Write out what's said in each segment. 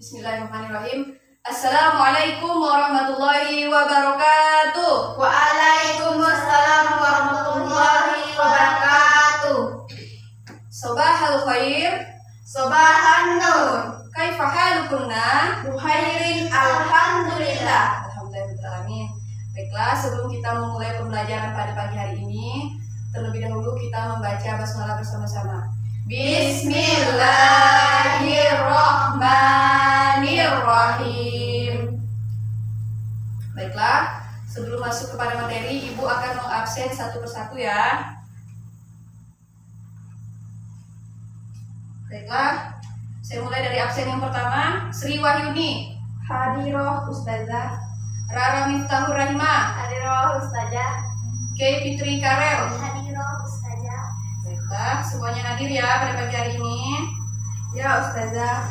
Bismillahirrahmanirrahim. Assalamualaikum warahmatullahi wabarakatuh. Waalaikumsalam warahmatullahi wabarakatuh. Sobahal khair. Sobahan nur. Kaifa halukunna? Bukhairin alhamdulillah. Alhamdulillahirrahmanirrahim. Baiklah, sebelum kita memulai pembelajaran pada pagi hari ini, terlebih dahulu kita membaca basmalah bersama-sama. Bismillahirrahmanirrahim. Baiklah, sebelum masuk kepada materi, Ibu akan mengabsen satu persatu ya. Baiklah, saya mulai dari absen yang pertama. Sri Wahyuni, Hadiroh Ustazah. Rara Miftahur Rahimah, Hadiroh Ustazah. Kay Fitri Karel. Hadiroh Ustazah. Baiklah, semuanya hadir ya pada pagi hari ini. Ya Ustazah.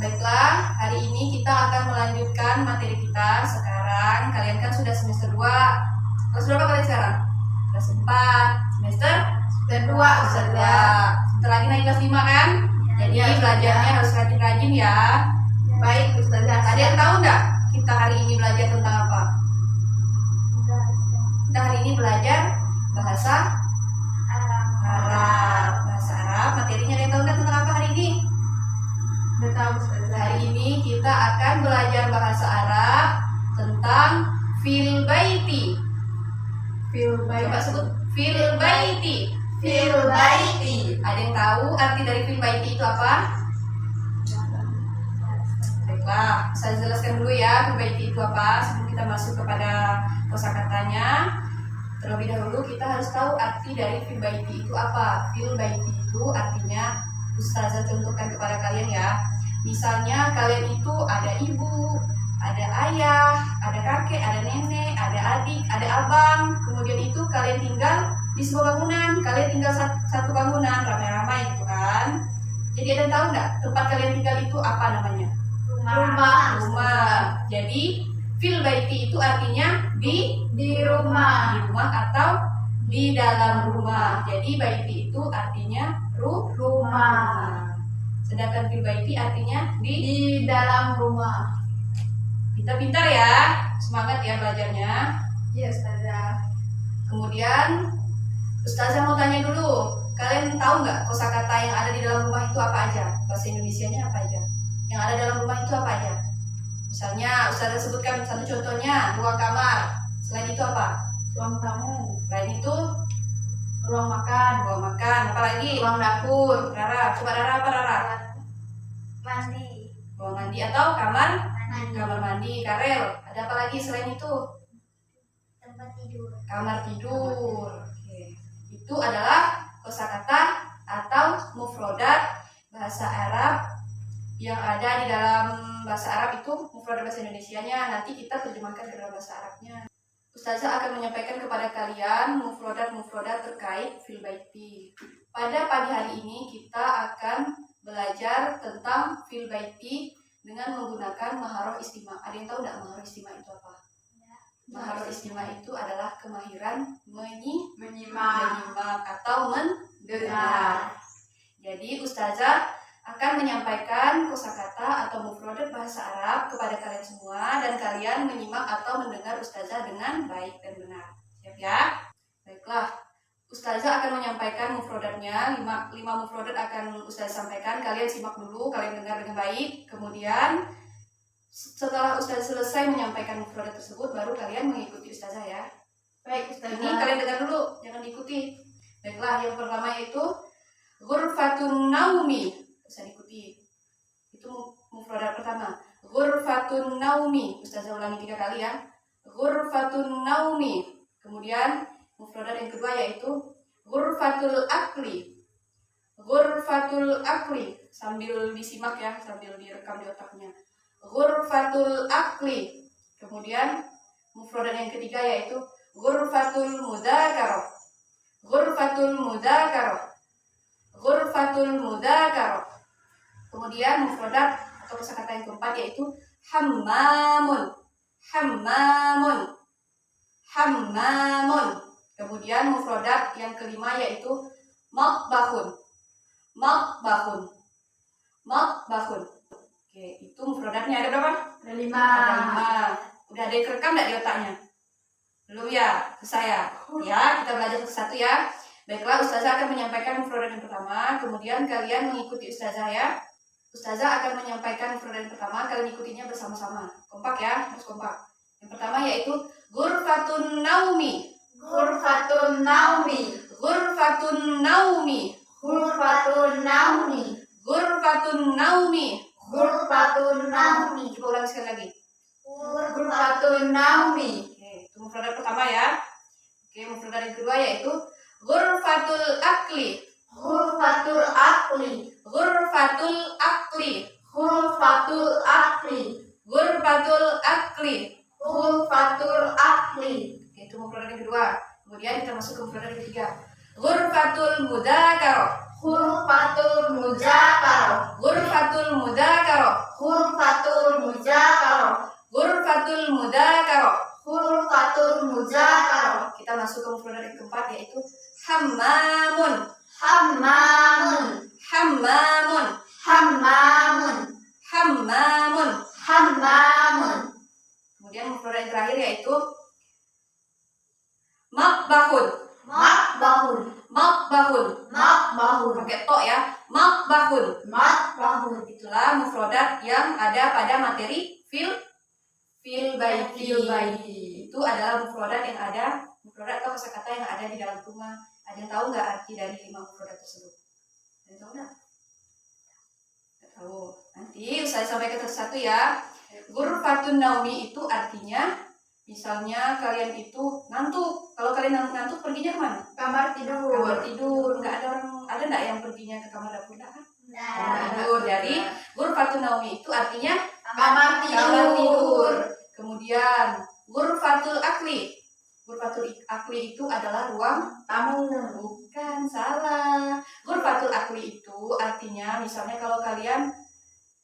Baiklah, hari ini kita akan melanjutkan materi kita. Sekarang kalian kan sudah semester 2. Kelas berapa kalian sekarang? Kelas 4. Semester Kedua Ustazah. Sebentar lagi naik kelas 5 kan? Jadi Ya, belajarnya harus rajin-rajin ya. Baik Ustazah. Ada yang tahu nggak kita hari ini belajar tentang apa? Kita hari ini belajar bahasa Arab. Bahasa Arab, materinya ada yang tahu nggak tentang apa hari ini? Udah tahu Ustazah. Hari ini kita akan belajar bahasa Arab tentang fil baiti. Coba sebut fil baiti. Fil baiti. Ada yang tahu arti dari fil baiti itu apa? Baiklah, saya jelaskan dulu ya fil baiti itu apa sebelum kita masuk kepada kosakatanya. Terlebih dahulu kita harus tahu arti dari fil baiti itu apa. Fil baiti itu artinya, Ustazah contohkan kepada kalian ya. Misalnya kalian itu ada ibu, ada ayah, ada kakek, ada nenek, ada adik, ada abang. Kemudian itu kalian tinggal di sebuah bangunan. Kalian tinggal satu bangunan ramai-ramai gitu kan. Jadi ada yang tahu nggak tempat kalian tinggal itu apa namanya? Rumah. Jadi fil baiti itu artinya di rumah. rumah atau di dalam rumah. Jadi baiti itu artinya rumah. Sedangkan fil baiti artinya Di dalam rumah. Pintar-pintar ya. Semangat ya belajarnya. Ya Ustazah. Kemudian Ustazah mau tanya dulu, kalian tahu nggak kosakata yang ada di dalam rumah itu apa aja? Bahasa Indonesianya apa aja? Yang ada dalam rumah itu apa aja? Misalnya Ustazah sebutkan satu contohnya, ruang kamar. Selain itu apa? Ruang tamu. Selain itu Ruang makan. ruang makan. Apa lagi? Ruang dapur. Rara, coba Rara apa Rara? Mandi. Ruang mandi atau kamar? Kamar mandi. Karel, ada apa lagi selain itu? Tempat tidur. Kamar tidur. Oke. Itu adalah kosakata atau mufrodat bahasa Arab yang ada di dalam bahasa Arab. Itu mufrodat bahasa Indonesianya. Nanti kita terjemahkan ke dalam bahasa Arabnya. Ustazah akan menyampaikan kepada kalian mufrodat terkait fil baiti. Pada pagi hari ini kita akan belajar tentang fil baiti dengan menggunakan maharoh istima. Ada yang tahu nggak maharoh istima itu apa? Maharoh istima itu adalah kemahiran menyimak atau mendengar. Jadi Ustazah akan menyampaikan kosakata atau mufrodat bahasa Arab kepada kalian semua dan kalian menyimak atau mendengar Ustazah dengan baik dan benar. Siap ya? Baiklah. Ustazah akan menyampaikan mufrodatnya. 5 mufrodat akan Ustazah sampaikan. Kalian simak dulu, kalian dengar dengan baik. Kemudian setelah Ustazah selesai menyampaikan mufrodat tersebut, baru kalian mengikuti Ustazah ya. Baik Ustazah. Ini kalian dengar dulu, jangan diikuti. Baiklah, yang pertama yaitu ghurfatun naumi. Bisa diikuti. Itu mufrodat pertama. Ghurfatun naumi. Ustazah ulangi 3 kali ya. Ghurfatun naumi. Kemudian mufrodat yang kedua yaitu ghurfatul akli. Ghurfatul akli. Sambil disimak ya, sambil direkam di otaknya. Ghurfatul akli. Kemudian mufrodat yang ketiga yaitu ghurfatul mudzakarah. Ghurfatul mudzakarah. Ghurfatul mudzakarah. Kemudian mufrodat atau kosakata yang keempat yaitu hammamun. Hammamun. Hammamun. Kemudian mufrodat yang kelima yaitu matbahun. Matbahun. matbahun. Oke, itu mufradatnya ada berapa? Ada 5. Ada 5. Udah ada yang kerekam nggak di otaknya? Belum ya? Selesai ya? Ya, kita belajar satu ya. Baiklah, Ustazah akan menyampaikan mufradat yang pertama, kemudian kalian mengikuti Ustazah ya. Ustazah akan menyampaikan mufradat yang pertama, kalian ikutinya bersama-sama. Kompak ya, harus kompak. Yang pertama yaitu ghurfatun naumi. Ghurfatun naumi. Ghurfatun naumi. Ghurfatun naumi. Ghurfatun naumi. Ghurfatun naumi. Coba ulang sekali lagi. Ghurfatun naumi. Oke, itu mufradat pertama ya. Oke, mufradat yang kedua yaitu ghurfatul akli. Ghurfatul akli. Ghurfatul akli. Ghurfatul akli. Ghurfatul akli. Ghurfatul akli. Oke, itu mufradat yang kedua. Kemudian kita masuk ke mufradat yang ketiga. Ghurfatul mudzakarah. Ghurfatul muzakarah. Ghurfatul mudzakarah. Ghurfatul muzakarah. Ghurfatul mudzakarah. Ghurfatul muzakarah. Kita masuk ke mufradat yang keempat yaitu hammamun. Hammamun. Hammamun. Hammamun. Hammamun. Hammamun. Kemudian mufradat yang terakhir yaitu matbahun. Matbahun. Matbahun. Matbahun. Pakai to ya. Matbahun. Matbahun. Itulah mufradat yang ada pada materi fil baiti. Fil baiti. Itu adalah mufradat yang ada, mufradat atau kosakata yang ada di dalam rumah. Ada yang tahu nggak arti dari 5 mufradat tersebut? Ada yang tahu nggak? Nggak tahu. Nanti saya sampaikan satu-satu ya. Ghurfatun naumi itu artinya, misalnya kalian itu ngantuk. Kalau kalian ngantuk perginya kemana? Kamar tidur. Kamar tidur. Nggak ada orang, ada nggak yang perginya ke kamar dapur? Nggak kan? Kamar tidur. Jadi ghurfatun naumi itu artinya Kamar kamar tidur. tidur. Kemudian ghurfatul akli. Ghurfatul akli itu adalah ruang Tamu. bukan, salah. Ghurfatul akli itu artinya misalnya kalau kalian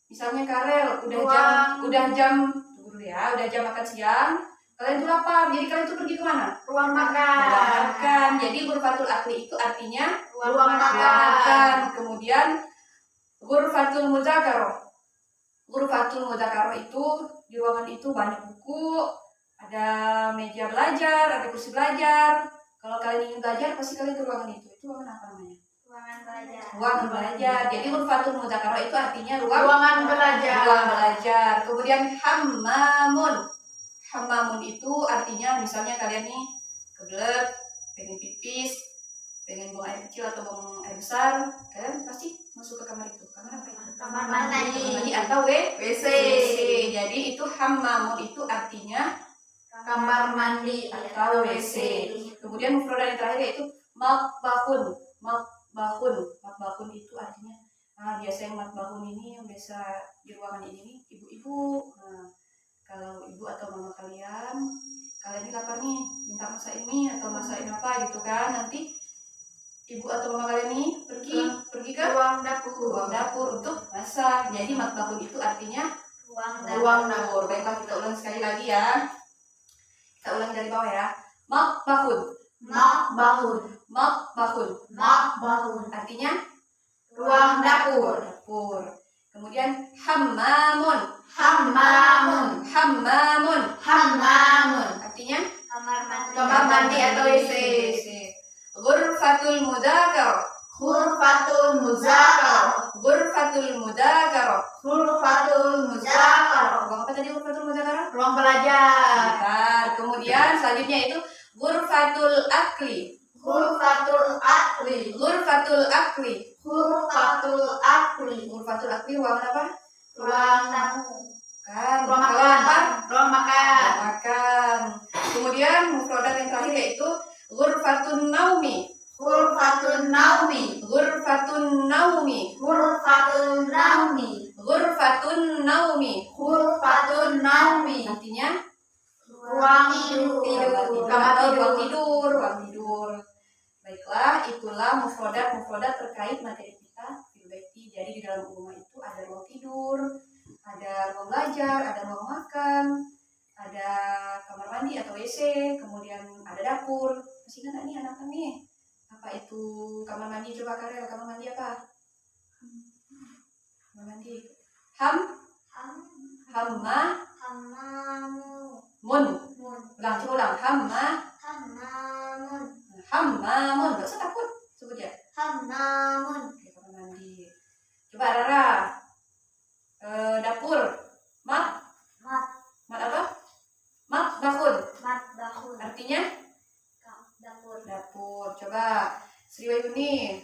misalnya Karel udah jam tunggu dulu ya, udah jam makan siang, kalian tuh lapar. Jadi kalian tuh pergi kemana? Ruang Ruang makan. makan. Jadi ghurfatul akli itu artinya Ruang ruang makan. makan. Kemudian ghurfatul mudzakarah. Ghurfatul mudzakarah itu di ruangan itu banyak buku, ada meja belajar, ada kursi belajar. Kalau kalian ingin belajar, pasti kalian ke ruangan itu. Itu ruangan apa namanya? Ruangan belajar. Ruangan belajar. Jadi ghurfatul mudzakarah itu artinya Ruangan belajar. ruang belajar. Kemudian hammamun. Hammamun itu artinya misalnya kalian nih kebelet, pengen pipis, pengen buang air kecil atau buang air besar, kalian pasti masuk ke kamar itu. Kamar apa itu? Kamar mandi. Kamar mandi atau WC. Jadi itu hammamun itu artinya Kamar mandi atau WC. Kemudian mufradat yang terakhir yaitu matbahun. Matbahun itu artinya biasa yang matbahun ini yang biasa di ruangan ini nih ibu-ibu. Nah, kalau ibu atau mama kalian ini lapar nih, minta masakin mie atau masakin apa gitu kan, nanti ibu atau mama kalian nih pergi ke ruang ruang dapur. dapur untuk masak. Jadi matbahun itu artinya ruang dapur. Baiklah, kita ulang sekali lagi ya. Kita ulang dari bawah ya. Matbahun. Matbahun. Matbahun. Matbahun. Artinya Ruang dapur. dapur. Kemudian hammamun. Hammamun. Hammamun. Hammamun. Artinya Kamar mandi atau WC. Ghurfatul mudzakarah. Ghurfatul muzakarah. Ghurfatul mudzakarah. Ghurfatul muzakarah. Ruang apa tadi ghurfatul mudzakarah? Ruang belajar. Bentar. Kemudian selanjutnya itu ghurfatul akli. Ghurfatul akli. Ghurfatul akli. Ghurfatul akli. Ghurfatul akli ruangan apa? Ruang tamu. Kan. Ruang Kalau makan. apa? Ruang makan. Ruang makan. Kemudian mufradat yang terakhir yaitu ghurfatun naumi. Ghurfatun naumi. Ghurfatun naumi. Ghurfatun naumi. Ghurfatun naumi. Ghurfatun naumi. Artinya Ruang tidur. kamar tidur, ruang tidur, ruang tidur. Baiklah, itulah mufradat terkait materi kita fil baiti. Jadi di dalam rumah itu ada ruang tidur, ada ruang belajar, ada ruang makan, ada kamar mandi atau WC, kemudian ada dapur. Masih ingat nih anak-anak nih? Apa itu kamar mandi? Coba Karel, kamar mandi apa? Kamar Mandi. Ham, hamma, mun. Ulang, coba ulang. Hammamun. Gak usah takut. Sebut ya. Oke, kamar mandi. Coba Rara. Dapur. Mat apa? Matbahun. Artinya dapur. Coba Sri Wahyuni.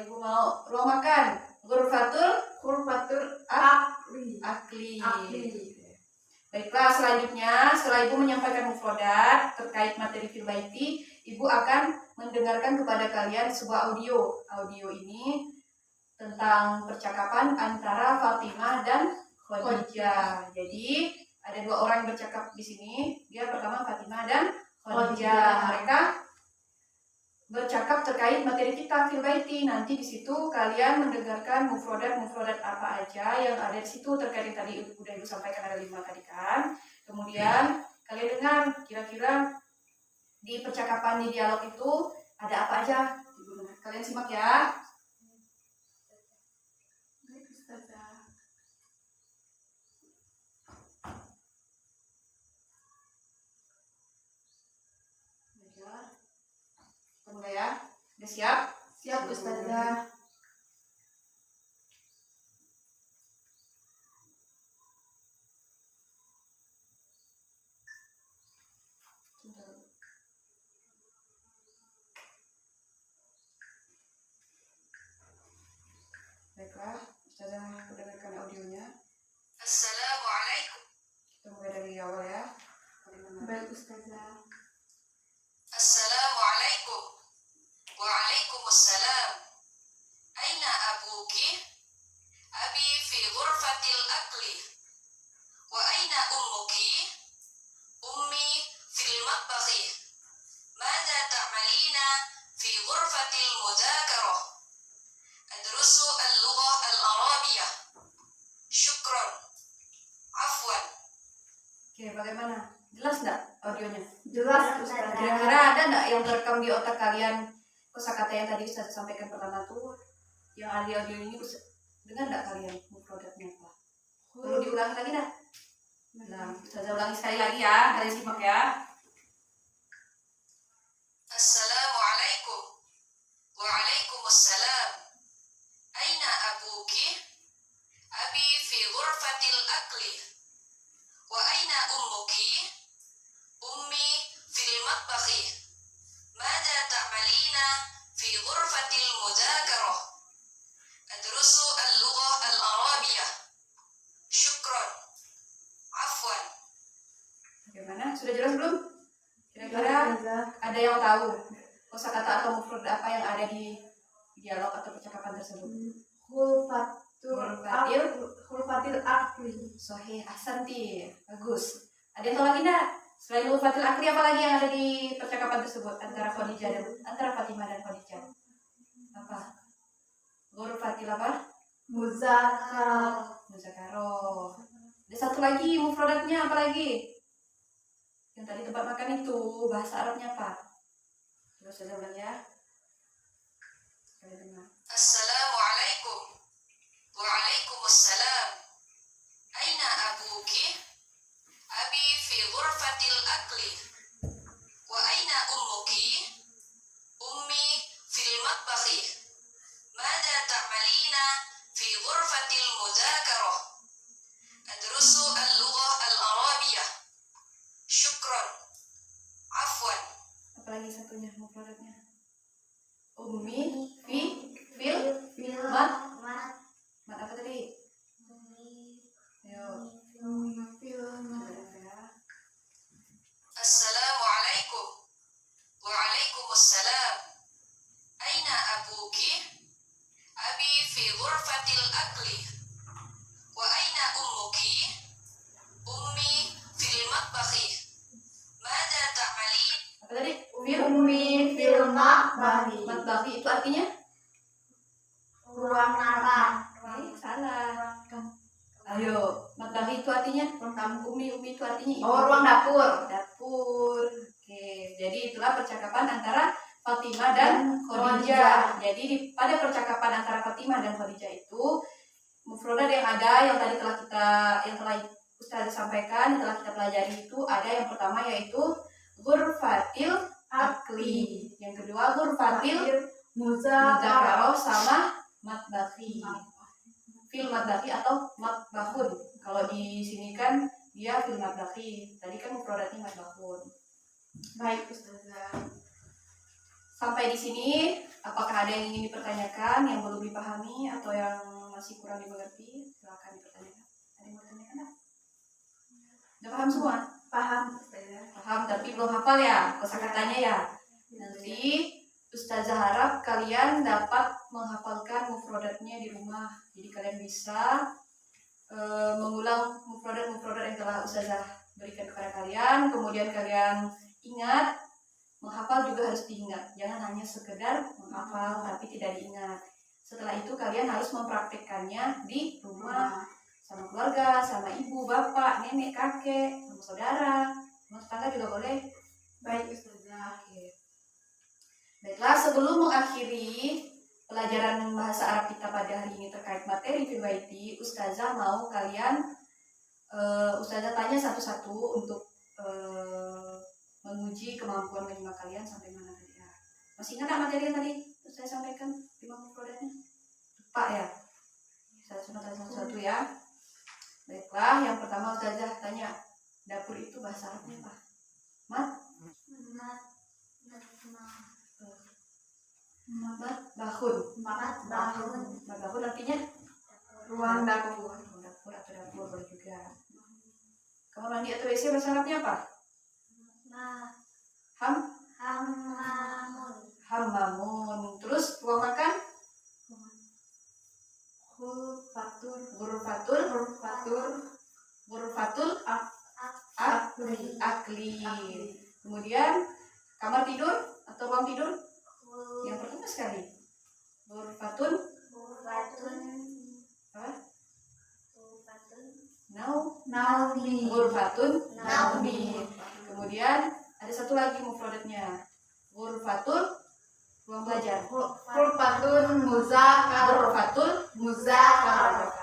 Ibu mau ruang makan. Ghurfatul akli. Baiklah, selanjutnya setelah Ibu menyampaikan mufrodat terkait materi fil baiti, Ibu akan mendengarkan kepada kalian sebuah audio. Audio ini tentang percakapan antara Fatimah dan Khadijah. Jadi ada dua orang yang bercakap di sini. Dia pertama Fatimah dan Khadijah. Mereka bercakap terkait materi kita fil baiti. Nanti di situ kalian mendengarkan mufrodat apa aja yang ada di situ terkait yang tadi udah Ibu sampaikan, ada 5 tadi kan. Kemudian kalian dengar kira-kira di percakapan di dialog itu ada apa aja. Kalian simak ya. Mulai ya. Udah siap? Siap Ustazah. Baiklah, Ustazah mendengarkan audionya. Assalamualaikum. Kita mulai dari awal ya. Baik Ustazah. Assalamualaikum. Waalaikumsalam. Aina abuki? Abi fi ghurfatil akli. Wa aina ummuki? Ummi fil matbakhi. Mada ta'malina fi ghurfatil mudzakarah? Adrusu al-lughah al-arabiyah. Syukran. Afwan. Oke, bagaimana? Jelas nggak audionya? Jelas Ustazah. Kira-kira ada nggak yang terekam di otak kalian kosakata yang tadi Ustaz sampaikan pertama tuh? Yang ada di audio ini dengar nggak kalian mufrodatnya apa? Perlu diulangi lagi dah. Nah, Ustazah ulangi sekali lagi ya. Kalian simak ya. Assalamualaikum. Waalaikumsalam. Aina abuki? Abi fi ghurfatil akli. Wa aina ummuki? Ummi fil matbakhi. Mada ta'malina fi ghurfatil mudzakarah? Adrusu al-lughah al-arabiyah. Syukran. Afwan. Bagaimana? Sudah jelas belum? Kira-kira Ustazah. ada yang tahu kosakata atau mufrad apa yang ada di dialog atau percakapan tersebut? Ghurfatil akli. Sahih, ahsanti. Bagus. Ada yang tahu lagi enggak? Selain Ghurfatil akli, apa lagi yang ada di percakapan tersebut antara Khadijah dan antara Fatimah dan Khadijah? Apa? Ghurfatil apa? Muzakarah. Muzakaroh. Ada satu lagi mufradatnya apa lagi? Yang tadi tempat makan itu bahasa Arabnya apa? Coba saya ulang ya. Kalian dengar. Assalamualaikum. Waalaikumsalam. Aina abuki? Abi fi ghurfatil akli. Wa aina ummuki? Ummi fil matbakhi. Mada ta'malina fi ghurfatil mudzakarah? Adrusu al-lughah al-arabiyah. Syukran. Afwan. Apa lagi satunya mufradatnya? Ummi fil mat apa tadi? Ayo. Assalamualaikum. Waalaikumsalam. Aina abuki? Abi fi ghurfatil akli. Wa aina ummuki? Ummi fil matbakhi. Mada ta'malin? Apa tadi? Fil Ummi fil matbakhi. matbakhi itu artinya? Ruang makan. Salah. Ayo, matbakhi itu artinya? Umi itu artinya ibu. Oh, ruang dapur. Dapur. Oke, jadi itulah percakapan antara Fatimah dan Khadijah. Jadi pada percakapan antara Fatimah dan Khadijah itu mufrodat yang ada yang telah Ustazah sampaikan, yang telah kita pelajari itu ada yang pertama yaitu ghurfatil akli, yang kedua ghurfatil muzakarah sama matbakhi. Fil matbakhi atau matbakhun. Kalau di sini kan dia fil matbakhi. Tadi kan mufrodatnya matbakhun. Baik Ustazah. Sampai di sini, apakah ada yang ingin dipertanyakan, yang belum dipahami atau yang masih kurang dimengerti? Silakan dipertanyakan. Ada yang mau ditanyakan? Udah paham semua? Paham. Paham, tapi belum hafal ya kosakatanya ya. Nanti Ustazah harap kalian dapat menghafalkan mufrodatnya di rumah. Jadi kalian bisa mengulang mufrodat yang telah Ustazah berikan kepada kalian. Kemudian kalian ingat, menghafal juga harus diingat. Jangan hanya sekedar menghafal tapi tidak diingat. Setelah itu kalian harus mempraktikkannya di rumah. Sama keluarga, sama ibu, bapak, nenek, kakek, sama saudara, sama tetangga juga boleh. Baik Ustazah. Baiklah, sebelum mengakhiri pelajaran bahasa Arab kita pada hari ini terkait materi fil baiti, Ustazah mau kalian Ustazah tanya satu-satu untuk menguji kemampuan menyimak kalian sampai mana tadi ya. Masih ingat materi yang tadi Ustazah sampaikan di mufrodatnya? Lupa ya? Saya cuma tanya satu-satu ya. Baiklah, yang pertama Ustazah tanya, dapur itu bahasa Arabnya apa? Matbahun. Matbahun artinya Ruang dapur. ruang dapur atau dapur boleh juga. Kamar mandi atau WC bahasa Arabnya apa? Hammamun. Terus ruang makan? Ghurfatul akli. Kemudian kamar tidur atau ruang tidur? Yang pertama sekali. Ghurfatun Naumi. Ghurfatun naumi. Kemudian ada satu lagi mufrodatnya. Ghurfatul ruang belajar. Ghurfatun muzakarah.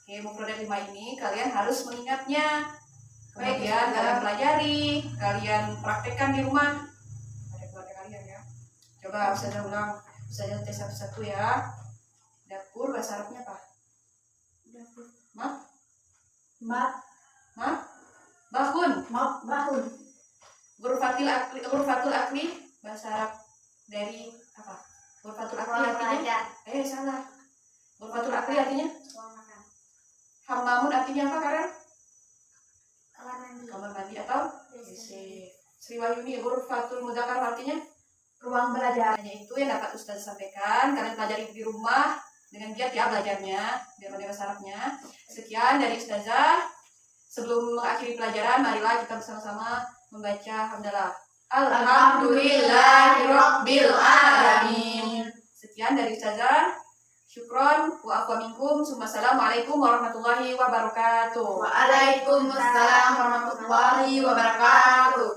Oke, mufrodat 5 ini kalian harus mengingatnya. Kemudian kalian pelajari, kalian praktekkan di rumah pada keluarga kalian ya. Coba Ustazah ulang, Ustazah tes satu-satu ya. Dapur bahasa Arabnya apa? Bahun. Ghurfatul akli bahasa Arab dari apa? Ghurfatul akli artinya? Salah. Ghurfatul akli artinya? Hammamun artinya apa Karen? Kamar mandi atau WC. Sri Wahyuni, ghurfatul muzakarah artinya? Ruang belajar. Hanya itu yang dapat Ustaz sampaikan. Kalian pelajari di rumah dengan giat ya belajarnya, biar pandai bahasa Arabnya. Sekian dari Ustazah. Sebelum mengakhiri pelajaran, marilah kita bersama-sama membaca hamdalah. Alhamdulillahirabbil alamin. Sekian dari Ustazah. Syukron wa afwa minkum. Assalamualaikum warahmatullahi wabarakatuh. Waalaikumsalam warahmatullahi wabarakatuh.